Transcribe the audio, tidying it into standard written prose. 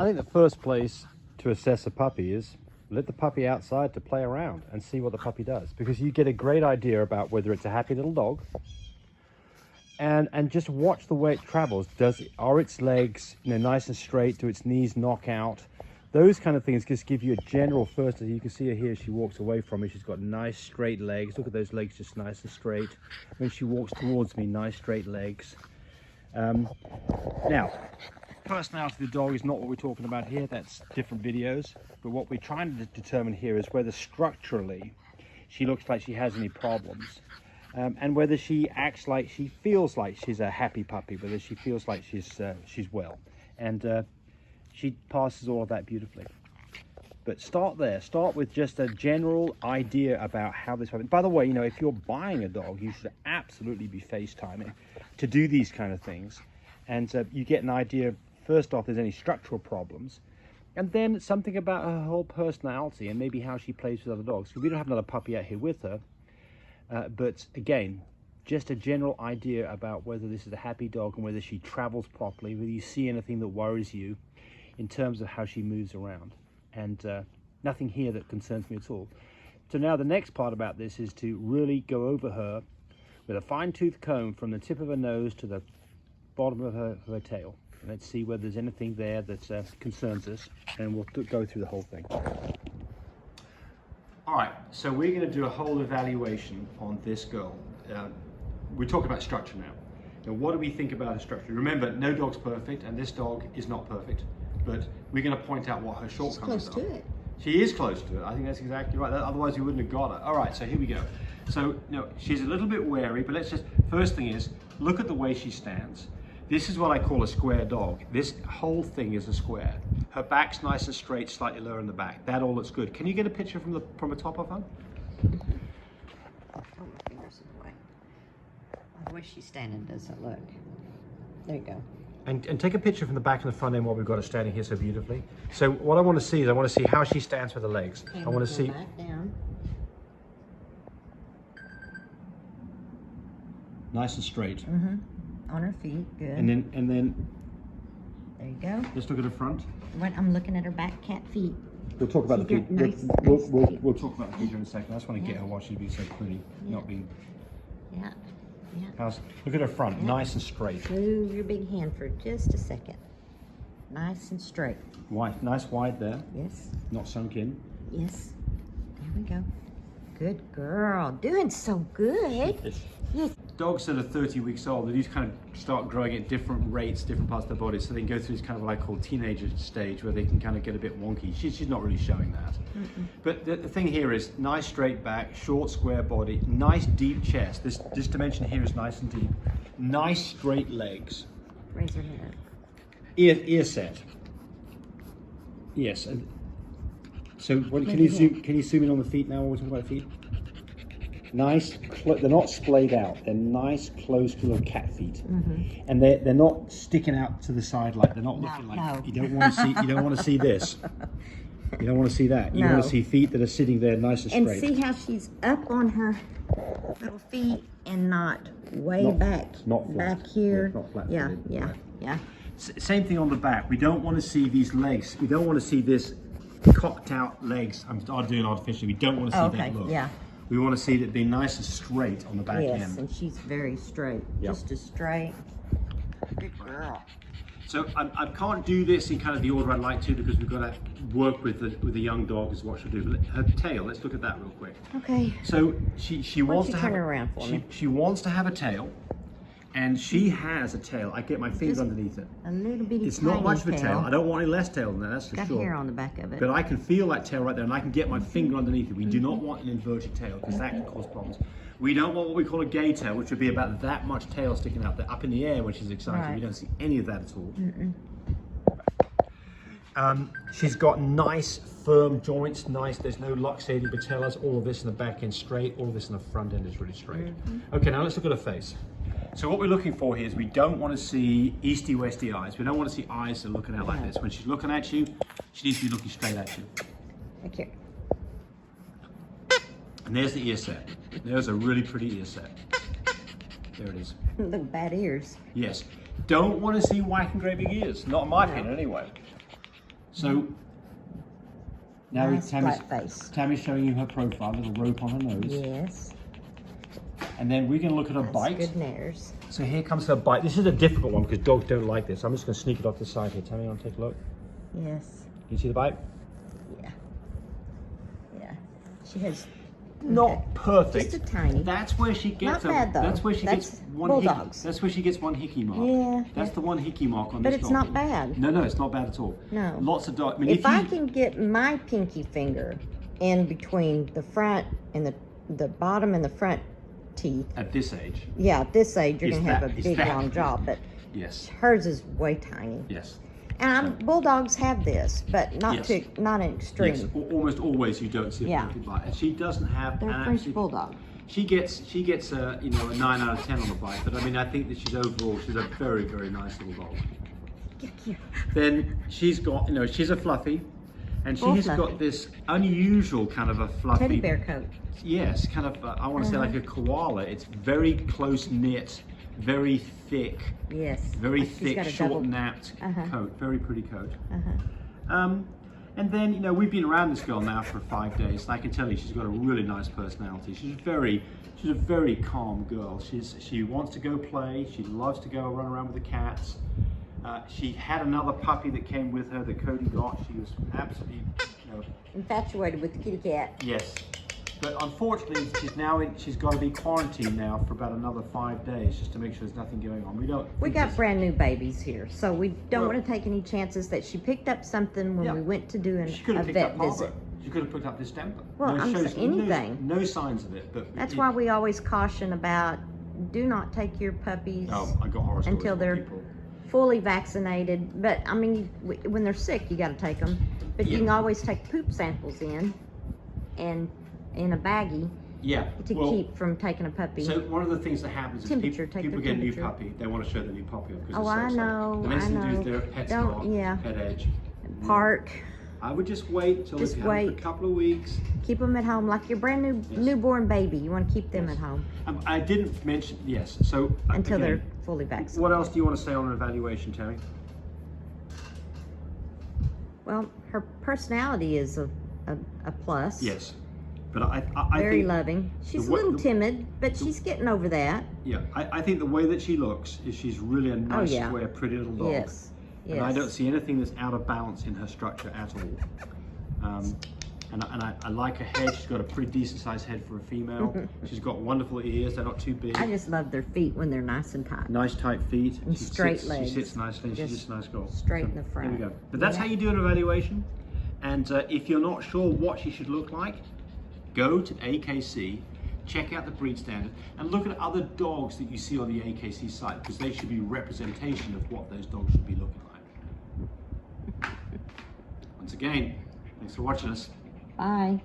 I think the first place to assess a puppy is let the puppy outside to play around and see what the puppy does, because you get a great idea about whether it's a happy little dog. And just watch the way it travels. Are its legs, nice and straight? Do its knees knock out? Those kind of things just give you a general first. You can see her here. She walks away from me. She's got nice straight legs. Look at those legs, just nice and straight. When she walks towards me, nice straight legs. Now, personality of the dog is not what we're talking about here. That's different videos. But what we're trying to determine here is whether structurally she looks like she has any problems. And whether she acts like she feels like she's a happy puppy, whether she feels like she's well. And she passes all of that beautifully. But start there. Start with just a general idea about how this happens. By the way, if you're buying a dog, you should absolutely be FaceTiming to do these kind of things. And you get an idea, first off, if there's any structural problems. And then something about her whole personality and maybe how she plays with other dogs. Because we don't have another puppy out here with her. But again, just a general idea about whether this is a happy dog and whether she travels properly, whether you see anything that worries you in terms of how she moves around. And nothing here that concerns me at all. So now the next part about this is to really go over her with a fine-tooth comb from the tip of her nose to the bottom of her tail. And let's see whether there's anything there that concerns us, and we'll go through the whole thing. All right, so we're going to do a whole evaluation on this girl. We're talking about structure now. Now, what do we think about her structure? Remember, no dog's perfect, and this dog is not perfect, but we're going to point out what her shortcomings are. She's close to it. She is close to it. I think that's exactly right. Otherwise, we wouldn't have got her. All right, so here we go. So, she's a little bit wary, but first thing is, look at the way she stands. This is what I call a square dog. This whole thing is a square. Her back's nice and straight, slightly lower in the back. That all looks good. Can you get a picture from the top of her? Oh, my fingers in the way. The way she's standing doesn't look. There you go. And take a picture from the back and the front end while we've got her standing here so beautifully. So what I want to see is I want to see how she stands with her legs. Okay, I want to see. Back down. Nice and straight. Mm-hmm. On her feet, good. And then. There you go. Let's look at her front. When I'm looking at her back cat feet. We'll talk about the She's feet. got nice We'll talk about the feet in a second. I just want to get her while she's being so pretty, not being. Yeah. Look at her front, nice and straight. Move your big hand for just a second. Nice and straight. Wide, nice wide there. Yes. Not sunk in. Yes. There we go. Good girl. Doing so good. Yes. Dogs that are 30 weeks old, they just kind of start growing at different rates, different parts of their body, so they can go through this kind of what I call teenager stage where they can kind of get a bit wonky. She's not really showing that. But the thing here is nice straight back, short square body, nice deep chest. This dimension here is nice and deep. Nice straight legs. Raise her head. Ear set. Yes. And so can you zoom in on the feet now while we're talking about feet? Nice, they're not splayed out. They're nice, close to little cat feet, and they're not sticking out to the side like they're not looking like. No. You don't want to see. You don't want to see this. You don't want to see that. You want to see feet that are sitting there nice and straight. And see how she's up on her little feet and not way back. Not flat. Back here. Not flat. Yeah. Same thing on the back. We don't want to see these legs. We don't want to see this cocked out legs. I'm doing artificially. We don't want to see that look. Yeah. We want to see it being nice and straight on the back end. Yes, and she's very straight. Yep. Just as straight. Good girl. So I can't do this in kind of the order I'd like to because we've got to work with the young dog is what she'll do. But her tail, let's look at that real quick. Okay. So she wants to have turn around for me? She wants to have a tail, and she has a tail. I get my finger Just underneath it. A little bitty It's not tiny much of a tail. I don't want any less tail than that, that's for Got sure. hair on the back of it. But I can feel that tail right there, and I can get my finger underneath it. We do not want an inverted tail because that can cause problems. We don't want what we call a gay tail, which would be about that much tail sticking out there, up in the air when she's excited. Right. We don't see any of that at all. She's got nice, firm joints. Nice. There's no luxated patellas. All of this in the back end straight. All of this in the front end is really straight. Okay, now let's look at her face. So what we're looking for here is we don't want to see easty-westy eyes. We don't want to see eyes that are looking out like this. When she's looking at you, she needs to be looking straight at you. Look here. And there's the ear set. There's a really pretty ear set. There it is. Look, bad ears. Yes. Don't want to see white and grey big ears. Not in my opinion, anyway. So now Nice flat face. Tammy's showing you her profile, little rope on her nose. Yes. And then we're going to look at her That's bite. good nares. So here comes her bite. This is a difficult one because dogs don't like this. I'm just going to sneak it off the side here. Tammy, you want to take a look? Yes. Can you see the bite? Yeah. Yeah. She has Not perfect. just a tiny. That's where she gets Not bad, though. That's where she That's gets one bulldogs. That's where she gets one hickey mark. Yeah. That's the one hickey mark on But this it's dog. not bad. No, it's not bad at all. No. Lots of dogs. I mean, If I you, can get my pinky finger in between the front and the bottom and the front teeth, at this age, yeah, at this age you're Is gonna have that- a is big that- long jaw, but yes, hers is way tiny. yes, And bulldogs have this, but not Yes. not an extreme. yes. Almost always you don't see a Yeah. perfect bite, and she doesn't have They're an French absolute- bulldog. She gets a a 9 out of 10 on the bite, but I mean I think that she's a very nice little dog. Then she's got she's a fluffy, and she Full has fluffy. got this unusual kind of a fluffy Teddy bear coat. Yes, kind of. I want to say like a koala. It's very close knit, very thick, Yes. very Like she's thick, got a short double- napped coat. Very pretty coat. Uh-huh. And then we've been around this girl now for 5 days, and I can tell you she's got a really nice personality. She's a very calm girl. She wants to go play. She loves to go run around with the cats. She had another puppy that came with her that Cody got. She was absolutely, Infatuated with the kitty cat. yes. But unfortunately, she's got to be quarantined now for about another 5 days just to make sure there's nothing going on. We got brand new babies here, so we don't Well- want to take any chances that she picked up something when Yeah. we went to do She could a have picked vet up visit. Margaret. She could have picked up distemper. Well, I'm shows- saying anything. No signs of it, but That's why we always caution about do not take your puppies Oh, I got horror stories until from they're people. fully vaccinated. But I mean, when they're sick, you got to take them. But you Yeah. can always take poop samples in a baggie Yeah. to well, keep from taking a puppy. So one of the things that happens is Temperature, people, take people their get a new temperature. puppy. They want to show the new puppy off because Oh, I it's so know, exciting. The next I thing to do know. is their pet Don't- star, yeah. pet edge. Park, I would just wait till Just if you have them wait. for a couple of weeks. keep them at home like your brand new Yes. newborn baby. You want to keep them Yes. at home I didn't mention yes. So until again, they're fully vaccinated. What else do you want to say on an evaluation, Terry? Well, her personality is a plus. Yes, but I Very think, loving. She's a way- little timid, but she's getting over that. Yeah, I think the way that she looks is she's really a nice, yeah. square, pretty little dog. Yes. Yes. And I don't see anything that's out of balance in her structure at all. And I like her head. She's got a pretty decent sized head for a female. She's got wonderful ears. They're not too big. I just love their feet when they're nice and tight. Nice tight feet. And She straight sits, legs. She sits nicely. And she's Just just a nice girl. straight in the front. There we go. But that's Yeah. how you do an evaluation. And if you're not sure what she should look like, go to AKC, check out the breed standard, and look at other dogs that you see on the AKC site because they should be representation of what those dogs should be looking like. Once again, thanks for watching us. Bye.